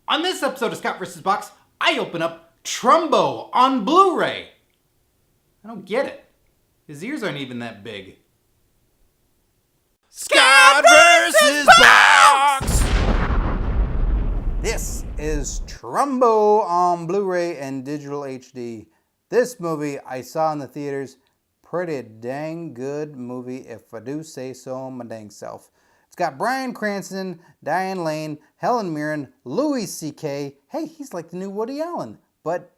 On this episode of Scott vs. Box, I open up Trumbo on Blu-ray. I don't get it. His ears aren't even that big. Scott vs. Box! This is Trumbo on Blu-ray and digital HD. This movie I saw in the theaters. Pretty dang good movie if I do say so my dang self. It's got Bryan Cranston, Diane Lane, Helen Mirren, Louis C.K. Hey, he's like the new Woody Allen, but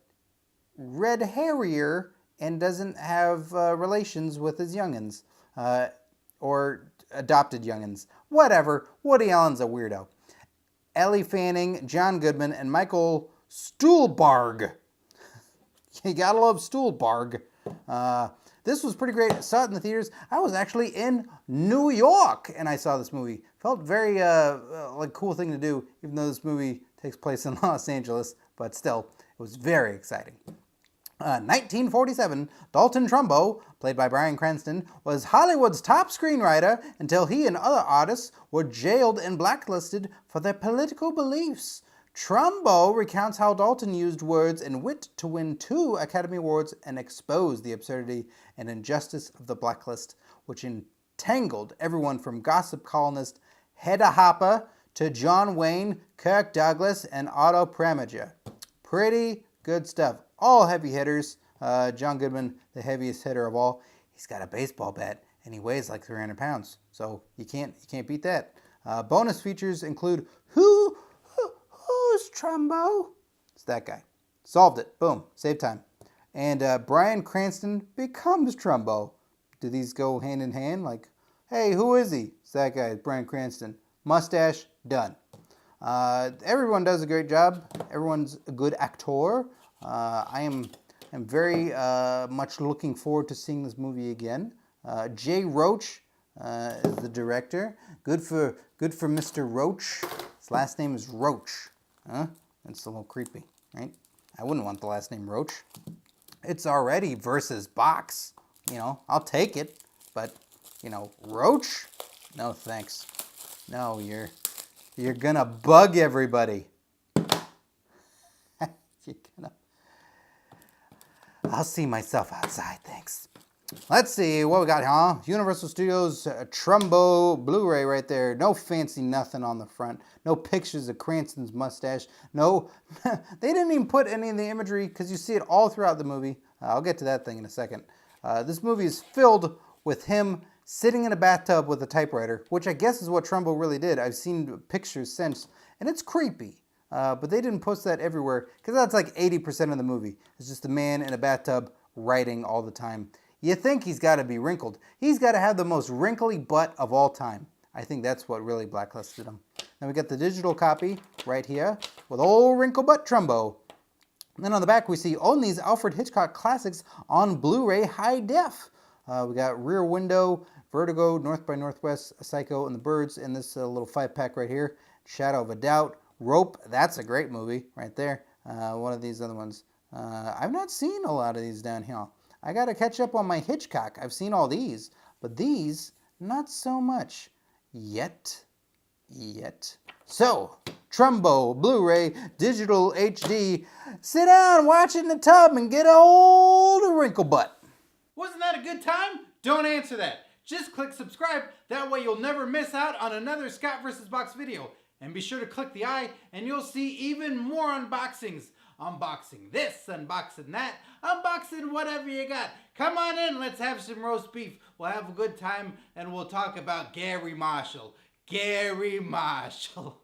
red hairier and doesn't have relations with his youngins. Or adopted youngins. Whatever, Woody Allen's a weirdo. Ellie Fanning, John Goodman, and Michael Stuhlbarg. You gotta love Stuhlbarg. This was pretty great. I saw it in the theaters. I was actually in New York and I saw this movie. Felt very like cool thing to do, even though this movie takes place in Los Angeles. But still, it was very exciting. 1947, Dalton Trumbo, played by Bryan Cranston, was Hollywood's top screenwriter until he and other artists were jailed and blacklisted for their political beliefs. Trumbo recounts how Dalton used words and wit to win 2 Academy Awards and expose the absurdity and injustice of the blacklist, which entangled everyone from gossip columnist Hedda Hopper to John Wayne, Kirk Douglas, and Otto Preminger. Pretty good stuff. All heavy hitters. John Goodman, the heaviest hitter of all. He's got a baseball bat and he weighs like 300 pounds. So you can't beat that. Bonus features include who's Trumbo? It's that guy. Solved it. Boom. Save time. And Bryan Cranston becomes Trumbo. Do these go hand in hand? Like, hey, who is he? It's that guy, Bryan Cranston. Mustache, done. Everyone does a great job. Everyone's a good actor. I am very much looking forward to seeing this movie again. Jay Roach is the director. Good for Mr. Roach. His last name is Roach. Huh? That's a little creepy, right? I wouldn't want the last name Roach. It's already versus Box. You know, I'll take it. But, you know, Roach? No, thanks. No, you're gonna bug everybody. I'll see myself outside, thanks. Let's see what we got, huh? Universal Studios Trumbo Blu-ray right there. No fancy nothing on the front. No pictures of Cranston's mustache. No, they didn't even put any of the imagery because you see it all throughout the movie. I'll get to that thing in a second. This movie is filled with him sitting in a bathtub with a typewriter, which I guess is what Trumbo really did. I've seen pictures since, and it's creepy. But they didn't post that everywhere because that's like 80% of the movie. It's just a man in a bathtub writing all the time. You think he's got to be wrinkled. He's got to have the most wrinkly butt of all time. I think that's what really blacklisted him. Then we got the digital copy right here with old wrinkle butt Trumbo. And then on the back we see Only's Alfred Hitchcock classics on Blu-ray high def. We got Rear Window, Vertigo, North by Northwest, Psycho, and the Birds, and this little 5-pack right here, Shadow of a Doubt, Rope. That's a great movie right there. One of these other ones. I've not seen a lot of these down here. I got to catch up on my Hitchcock. I've seen all these, but these, not so much. Yet. So, Trumbo, Blu-ray, digital HD. Sit down, watch it in the tub, and get old wrinkle butt. Wasn't that a good time? Don't answer that. Just click subscribe. That way you'll never miss out on another Scott vs. Box video. And be sure to click the eye and you'll see even more unboxings. Unboxing this, unboxing that, unboxing whatever you got. Come on in, let's have some roast beef. We'll have a good time and we'll talk about Gary Marshall. Gary Marshall.